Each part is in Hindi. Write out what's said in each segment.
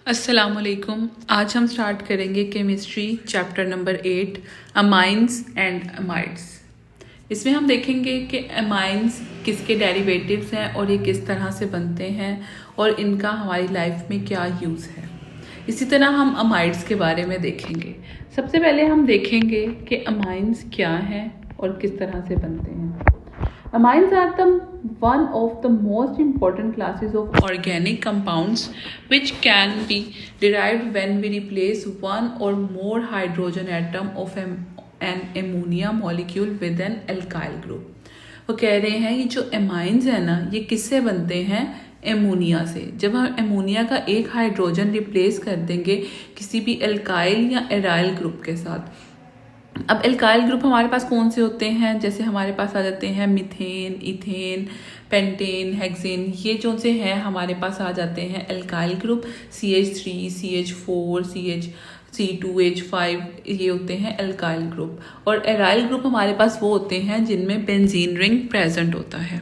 अस्सलामुअलैकुम। आज हम स्टार्ट करेंगे chemistry chapter number 8 amines and amides. इसमें हम देखेंगे कि अमाइंस किसके डेरिवेटिव्स हैं और ये किस तरह से बनते हैं और इनका हमारी लाइफ में क्या यूज़ है। इसी तरह हम अमाइड्स के बारे में देखेंगे। सबसे पहले हम देखेंगे कि अमाइंस क्या हैं और किस तरह से बनते हैं। Amines are one of the most important classes of organic compounds which can be derived when we replace one or more hydrogen atom of an ammonia molecule with an alkyl group। वो कह रहे हैं ये जो एमाइंस है ना, ये किससे बनते हैं? एमोनिया से। जब हम एमोनिया का एक हाइड्रोजन रिप्लेस कर देंगे किसी भी एल्काइल या एराइल ग्रुप के साथ। अब एल्काइल ग्रुप हमारे पास कौन से होते हैं? जैसे हमारे पास आ जाते हैं मिथेन, इथेन, पेंटेन, हेक्सेन। ये जो से हैं हमारे पास आ जाते हैं alkyl group. CH3, CH4, C2H5 ये होते हैं एल्काइल ग्रुप। और एराइल ग्रुप हमारे पास वो होते हैं जिनमें बेंजीन रिंग प्रेजेंट होता है।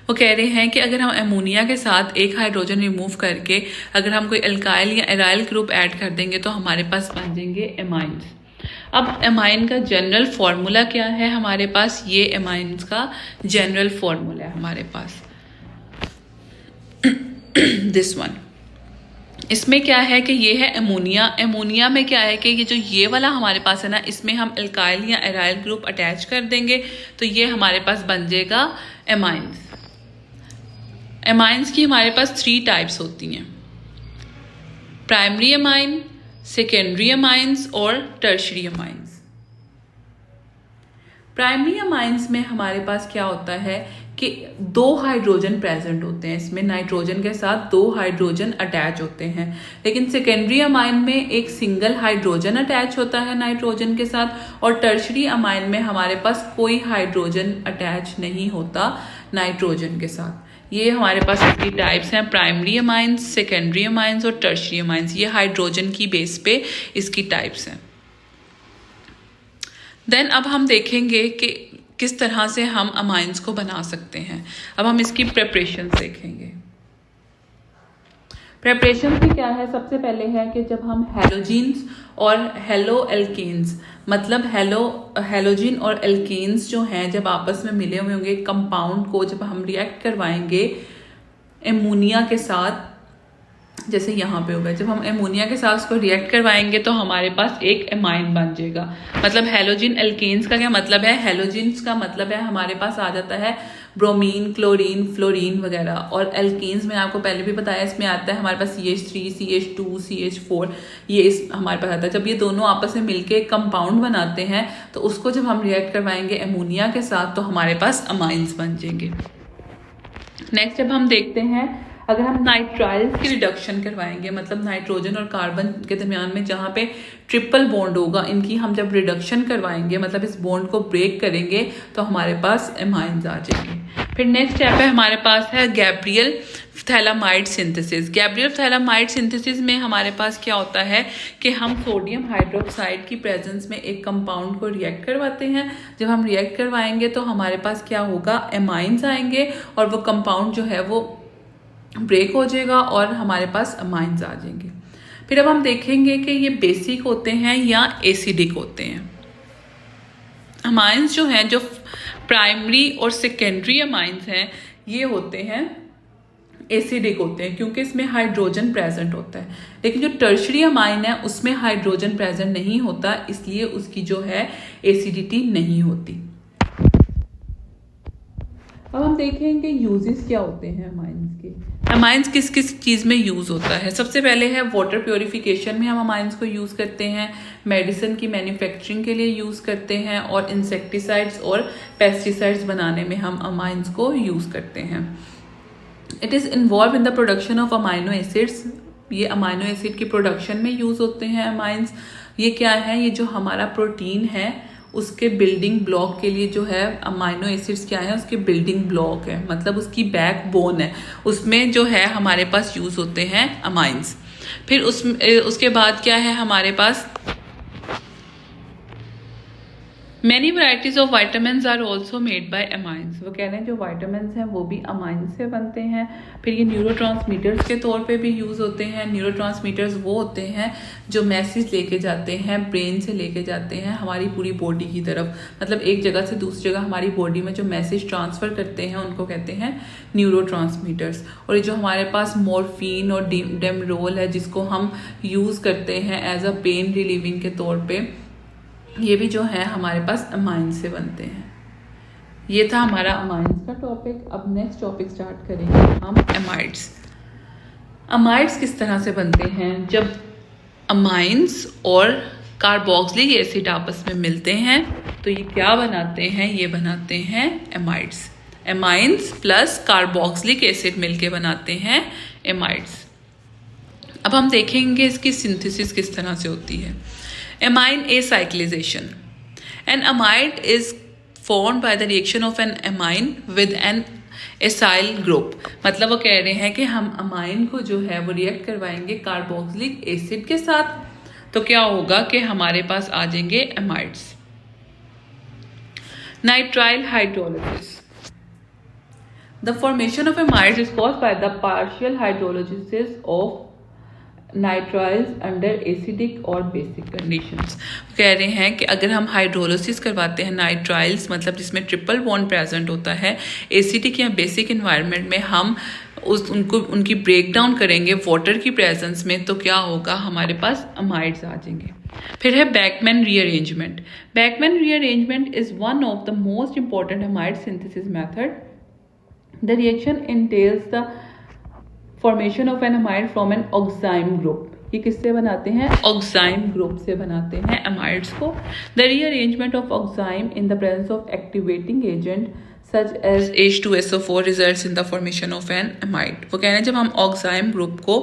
वो कह रहे हैं कि अगर हम अमोनिया के साथ एक हाइड्रोजन रिमूव करके अगर हम कोई एल्काइल या एराइल ग्रुप ऐड कर देंगे तो हमारे पास बन जाएंगे एमाइंस। अब एमाइन का जनरल फॉर्मूला क्या है हमारे पास? ये एमाइंस का जनरल फॉर्मूला है हमारे पास दिस वन। इसमें क्या है कि ये है एमोनिया। एमोनिया में क्या है कि ये जो ये वाला हमारे पास है ना, इसमें हम एल्काइल या एराइल ग्रुप अटैच कर देंगे तो ये हमारे पास बन जाएगा एमाइंस। एमाइंस की हमारे पास 3 टाइप्स होती हैं, प्राइमरी एमाइन, सेकेंडरी अमाइंस और टर्शरी अमाइंस। प्राइमरी अमाइंस में हमारे पास क्या होता है कि 2 हाइड्रोजन प्रेजेंट होते हैं, इसमें नाइट्रोजन के साथ 2 हाइड्रोजन अटैच होते हैं। लेकिन सेकेंडरी अमाइन में एक सिंगल हाइड्रोजन अटैच होता है नाइट्रोजन के साथ। और टर्शरी अमाइन में हमारे पास कोई हाइड्रोजन अटैच नहीं होता नाइट्रोजन के साथ। ये हमारे पास इसकी टाइप्स हैं, प्राइमरी अमाइंस, सेकेंडरी अमाइंस और टर्शरी अमाइंस। ये हाइड्रोजन की बेस पे इसकी टाइप्स हैं। देन अब हम देखेंगे कि किस तरह से हम अमाइंस को बना सकते हैं। अब हम इसकी प्रेपरेशन देखेंगे। प्रेपरेशन की क्या है? सबसे पहले है कि जब हम हेलोजीन्स और हेलो एल्केन्स, मतलब हेलोजिन और एल्केन्स जो हैं जब आपस में मिले हुए होंगे कंपाउंड को, जब हम रिएक्ट करवाएंगे एमोनिया के साथ, जैसे यहाँ पे होगा, जब हम एमोनिया के साथ उसको रिएक्ट करवाएंगे तो हमारे पास एक एमाइन बन जाएगा। मतलब हेलोजिन एल्केन्स का क्या मतलब है? हेलोजिन्स का मतलब है हमारे पास आ जाता है ब्रोमीन, क्लोरीन, फ्लोरीन वगैरह। और एल्केन्स में आपको पहले भी बताया, इसमें आता है हमारे पास CH3, CH2, CH4, ये इस हमारे पास आता है। जब ये दोनों आपस में मिलके कंपाउंड बनाते हैं तो उसको जब हम रिएक्ट करवाएंगे एमोनिया के साथ तो हमारे पास अमाइंस बन जाएंगे। नेक्स्ट जब हम देखते हैं, अगर हम नाइट्राइल्स की रिडक्शन करवाएंगे, मतलब नाइट्रोजन और कार्बन के दरमियान में जहाँ पे ट्रिपल बॉन्ड होगा, इनकी हम जब रिडक्शन करवाएंगे, मतलब इस बॉन्ड को ब्रेक करेंगे तो हमारे पास एमाइंस आ जाएंगे। फिर नेक्स्ट स्टेप है हमारे पास है गैब्रियल फ्थैलामाइड सिंथेसिस। गैब्रियल फ्थैलामाइड सिंथेसिस में हमारे पास क्या होता है कि हम सोडियम हाइड्रोक्साइड की प्रेजेंस में एक कंपाउंड को रिएक्ट करवाते हैं। जब हम रिएक्ट करवाएंगे तो हमारे पास क्या होगा? एमाइंस आएंगे और वो कंपाउंड जो है वो ब्रेक हो जाएगा और हमारे पास अमाइंस आ जाएंगे। फिर अब हम देखेंगे कि ये बेसिक होते हैं या एसिडिक होते हैं। अमाइंस जो हैं, जो प्राइमरी और सेकेंडरी अमाइंस हैं, ये होते हैं एसिडिक होते हैं क्योंकि इसमें हाइड्रोजन प्रेजेंट होता है। लेकिन जो टर्शरी अमाइन है उसमें हाइड्रोजन प्रेजेंट नहीं होता, इसलिए उसकी जो है एसिडिटी नहीं होती। अब हम देखेंगे यूजेस क्या होते हैं अमाइंस के। अमाइंस किस किस चीज़ में यूज़ होता है? सबसे पहले है वाटर प्योरिफिकेशन में हम अमाइंस को यूज़ करते हैं, मेडिसिन की मैन्युफैक्चरिंग के लिए यूज़ करते हैं, और इंसेक्टिसाइड्स और पेस्टिसाइड्स बनाने में हम अमाइंस को यूज़ करते हैं। It is involve in the production of amino acids. ये अमाइनो एसिड की प्रोडक्शन में यूज़ होते हैं अमाइंस। ये क्या है? ये जो हमारा प्रोटीन है उसके बिल्डिंग ब्लॉक के लिए जो है अमाइनो एसिड्स क्या है? उसके बिल्डिंग ब्लॉक है, मतलब उसकी बैकबोन है, उसमें जो है हमारे पास यूज़ होते हैं अमाइंस। फिर उसके बाद क्या है हमारे पास? Many varieties of vitamin are also made by amines. वो कह रहे हैं जो वाइटामिन हैं वो भी अमाइन से बनते हैं। फिर ये न्यूरोट्रांसमीटर्स के तौर पे भी यूज़ होते हैं। न्यूरोट्रांसमीटर्स वो होते हैं जो मैसेज लेके जाते हैं, ब्रेन से लेके जाते हैं हमारी पूरी बॉडी की तरफ, मतलब एक जगह से दूसरी जगह हमारी बॉडी में जो मैसेज ट्रांसफ़र करते हैं उनको कहते हैं न्यूरोट्रांसमीटर्स। और ये जो हमारे पास मॉर्फिन और डेमरोल है जिसको हम यूज़ करते हैं एज अ पेन रिलीविंग के तौर पे, ये भी जो है हमारे पास अमाइन से बनते हैं। ये था हमारा अमाइंस का टॉपिक। अब नेक्स्ट टॉपिक स्टार्ट करेंगे हम एमाइड्स। अमाइड्स किस तरह से बनते हैं? जब अमाइंस और कार्बोक्सिलिक एसिड आपस में मिलते हैं तो ये क्या बनाते हैं? ये बनाते हैं amides. Amines plus carboxylic acid मिलके बनाते हैं एमाइड्स। अब हम देखेंगे इसकी सिंथेसिस किस तरह से होती है। Amine acyclization. An amide is formed by the reaction of an amine with an acyl group। मतलब वो कह रहे हैं कि हम अमाइन को जो है वो रिएक्ट करवाएंगे कार्बोक्सिलिक एसिड के साथ, तो क्या होगा कि हमारे पास आ जाएंगे amides. Nitrile hydrolysis. The formation of amides is caused by the partial hydrolysis of nitriles under acidic और बेसिक कंडीशंस। कह रहे हैं कि अगर हम हाइड्रोलिसिस करवाते हैं नाइट्राइल्स, मतलब जिसमें ट्रिपल बॉन्ड प्रेजेंट होता है, एसिडिक या बेसिक इन्वायरमेंट में हम उनकी ब्रेक डाउन करेंगे वाटर की प्रेजेंस में, तो क्या होगा? हमारे पास अमाइड्स आ जाएंगे। फिर है Beckmann rearrangement. Beckmann rearrangement is one of the most important amide synthesis method. The reaction entails the formation of an amide from an oxime group. ये किससे बनाते हैं? ऑक्साइम ग्रुप से बनाते हैं अमाइड्स को। The rearrangement of oxime in the presence of activating agent such as H2SO4 results in the formation of an amide. वो कह रहे हैं जब हम ऑक्साइम ग्रुप को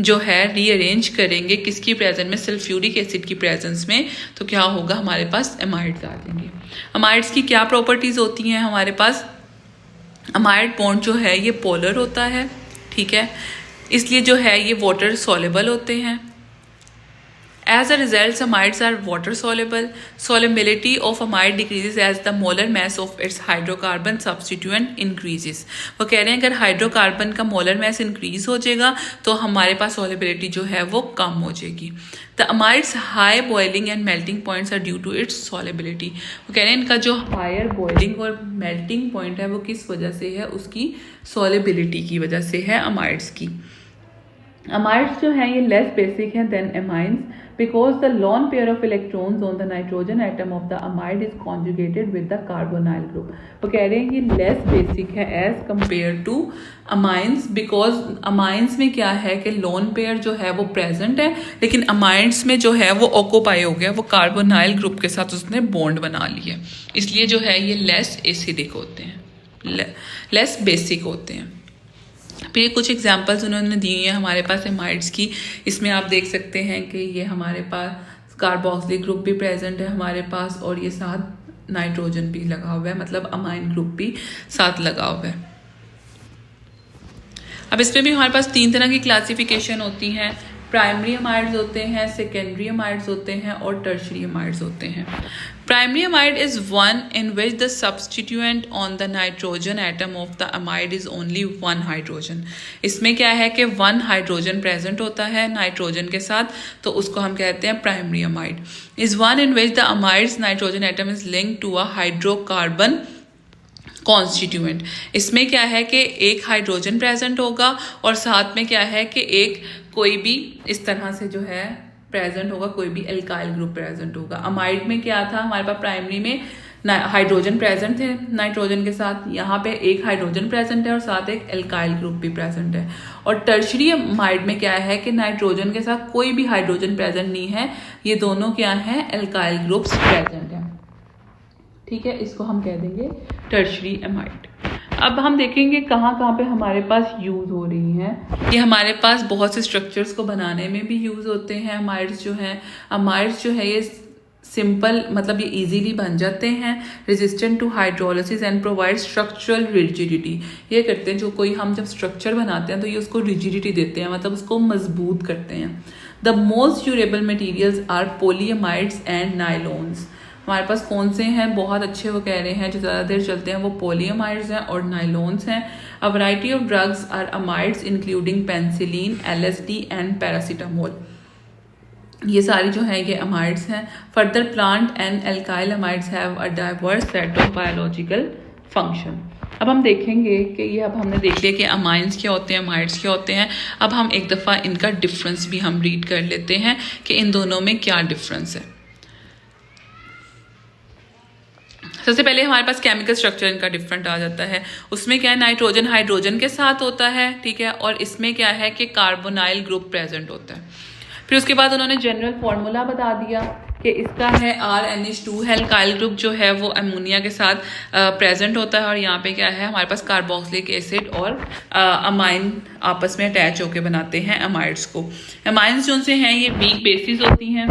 जो है रीअरेंज करेंगे किसकी प्रेजेंस में? सल्फ्यूरिक एसिड की प्रेजेंस में, तो क्या होगा? हमारे पास अमाइड्स आ जाएंगे। अमाइड्स की क्या प्रॉपर्टीज होती हैं हमारे पास? अमाइड बॉन्ड जो है ये पोलर होता है, ठीक है, इसलिए जो है ये वाटर सॉल्युबल होते हैं। As a result amides are water soluble. Solubility of amide decreases as the molar mass of its hydrocarbon substituent increases. वो कह रहे हैं अगर हाइड्रोकार्बन का मोलर मास इंक्रीज हो जाएगा तो हमारे पास सॉल्युबिलिटी जो है वो कम हो जाएगी। The amides high boiling and melting points are due to its solubility. वो कह रहे हैं इनका जो हायर बॉइलिंग और मेल्टिंग पॉइंट है वो किस वजह से है? उसकी सॉल्युबिलिटी की वजह से है अमाइड्स की। अमाइड्स जो हैं ये लेस बेसिक हैं then amines because the lone pair of electrons on the nitrogen atom of the amide is conjugated with the carbonyl group। वो कह रहे हैं ये लेस बेसिक है as compare to amines, because amines में क्या है कि लोन पेयर जो है वो प्रेजेंट है, लेकिन अमाइंस में जो है वो ऑक्यूपाई हो गया, वो कार्बोनाइल ग्रुप के साथ उसने बॉन्ड बना लिया, इसलिए जो है ये लेस एसिडिक होते हैं, लेस बेसिक होते हैं। फिर कुछ एग्जांपल्स उन्होंने दी हैं हमारे पास एमाइड्स की। इसमें आप देख सकते हैं कि ये हमारे पास कार्बोक्सिलिक ग्रुप भी प्रेजेंट है हमारे पास, और ये साथ नाइट्रोजन भी लगा हुआ है, मतलब अमाइन ग्रुप भी साथ लगा हुआ है। अब इसमें भी हमारे पास 3 तरह की क्लासिफिकेशन होती हैं। प्राइमरी अमाइड्स होते हैं, सेकेंडरी अमाइड्स होते हैं और टर्शरी अमाइड्स होते हैं। Primary amide is one in which the substituent on the nitrogen atom of the amide is only 1 hydrogen. इसमें क्या है कि 1 हाइड्रोजन प्रेजेंट होता है नाइट्रोजन के साथ, तो उसको हम कहते हैं primary amide. Is one in which the amides nitrogen atom is linked to a hydrocarbon constituent. इसमें क्या है कि एक हाइड्रोजन प्रेजेंट होगा और साथ में क्या है कि एक कोई भी इस तरह से जो है प्रेजेंट होगा, कोई भी एल्काइल ग्रुप प्रेजेंट होगा। अमाइड में क्या था हमारे पास? प्राइमरी में हाइड्रोजन प्रेजेंट थे नाइट्रोजन के साथ, यहाँ पे एक हाइड्रोजन प्रेजेंट है और साथ एक एल्काइल ग्रुप भी प्रेजेंट है। और टर्शरी अमाइड में क्या है कि नाइट्रोजन के साथ कोई भी हाइड्रोजन प्रेजेंट नहीं है, ये दोनों क्या है? एल्काइल ग्रुप्स प्रेजेंट है, ठीक है, इसको हम कह देंगे टर्शरी अमाइड। अब हम देखेंगे कहाँ कहाँ पे हमारे पास यूज़ हो रही हैं। ये हमारे पास बहुत से स्ट्रक्चर्स को बनाने में भी यूज़ होते हैं अमाइड्स जो हैं। अमाइड्स जो है ये सिंपल, मतलब ये इजीली बन जाते हैं, resistant to hydrolysis and provide structural rigidity. ये करते हैं जो कोई हम जब स्ट्रक्चर बनाते हैं तो ये उसको रिजिडिटी देते हैं, मतलब उसको मजबूत करते हैं। The most durable materials are polyamides and nylons. हमारे पास कौन से हैं बहुत अच्छे, वो कह रहे हैं जो ज़्यादा देर चलते हैं वो पॉलीअमाइड्स हैं और नाइलोन्स हैं। A variety of drugs are amides including penicillin, LSD and paracetamol. ये सारी जो है ये अमाइड्स हैं। Further plant and alkyl amides have a diverse set of biological function. अब हम देखेंगे कि ये अब हमने देख लिया कि अमाइंस क्या होते हैं, अमाइड्स क्या होते हैं। अब हम एक दफ़ा इनका डिफरेंस भी हम रीड कर लेते हैं कि इन दोनों में क्या डिफरेंस है। सबसे पहले हमारे पास केमिकल स्ट्रक्चर इनका डिफरेंट आ जाता है। उसमें क्या है, नाइट्रोजन हाइड्रोजन के साथ होता है, ठीक है, और इसमें क्या है कि कार्बोनाइल ग्रुप प्रेजेंट होता है। फिर उसके बाद उन्होंने जनरल फार्मूला बता दिया कि इसका है RNH2 है, एल्काइल ग्रुप जो है वो अमोनिया के साथ प्रेजेंट होता है, और यहाँ पे क्या है हमारे पास कार्बोक्सिलिक एसिड और अमाइन आपस में अटैच होकर बनाते हैं अमाइड्स को। अमाइंस जो से हैं ये वीक बेसिस होती हैं,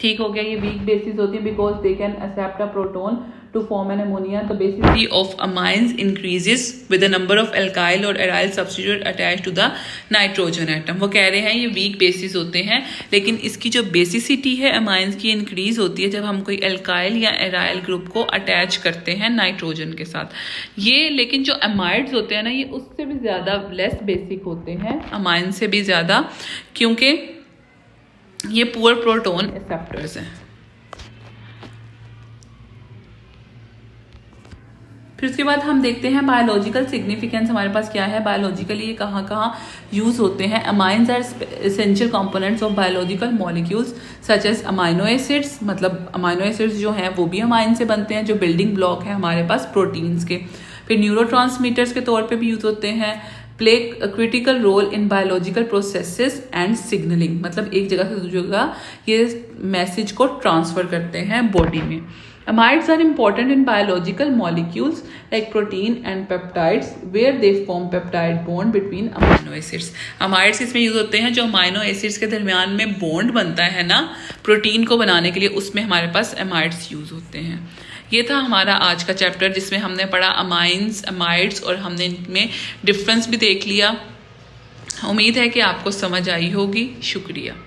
ठीक हो गया, ये वीक बेसिस होती है because they can accept a proton to form an ammonia. The basicity of amines increases with the number of alkyl or aryl substitute attached to the nitrogen atom. वो कह रहे हैं ये वीक बेसिस होते हैं, लेकिन इसकी जो बेसिसिटी है अमाइंस की इंक्रीज होती है जब हम कोई एल्काइल या एराइल ग्रुप को अटैच करते हैं नाइट्रोजन के साथ। ये लेकिन जो अमाइड्स होते हैं ना ये उससे भी ज़्यादा लेस बेसिक होते हैं, अमाइन से भी ज़्यादा, क्योंकि ये पुअर प्रोटोन एक्सेप्टर्स हैं। फिर उसके बाद हम देखते हैं बायोलॉजिकल सिग्निफिकेंस हमारे पास क्या है, बायोलॉजिकली ये कहाँ कहाँ यूज़ होते हैं। Amines are essential components of biological molecules such as amino acids, मतलब अमाइनो एसिड्स जो हैं वो भी अमाइन से बनते हैं, जो बिल्डिंग ब्लॉक है हमारे पास प्रोटीन्स के। फिर न्यूरोट्रांसमीटर्स के तौर पर भी यूज़ होते हैं। Play critical role in biological processes and signalling, मतलब एक जगह से दूसरी जगह ये मैसेज को ट्रांसफर करते हैं बॉडी में। Amides are important in biological molecules like protein and peptides where they form peptide bond between amino acids. Amides इसमें यूज होते हैं जो अमाइनो एसिड्स के दरमियान में बॉन्ड बनता है ना प्रोटीन को बनाने के लिए, उसमें हमारे पास अमाइड्स यूज होते हैं। ये था हमारा आज का चैप्टर जिसमें हमने पढ़ा अमाइंस, अमाइड्स, और हमने इनमें डिफरेंस भी देख लिया। उम्मीद है कि आपको समझ आई होगी। शुक्रिया।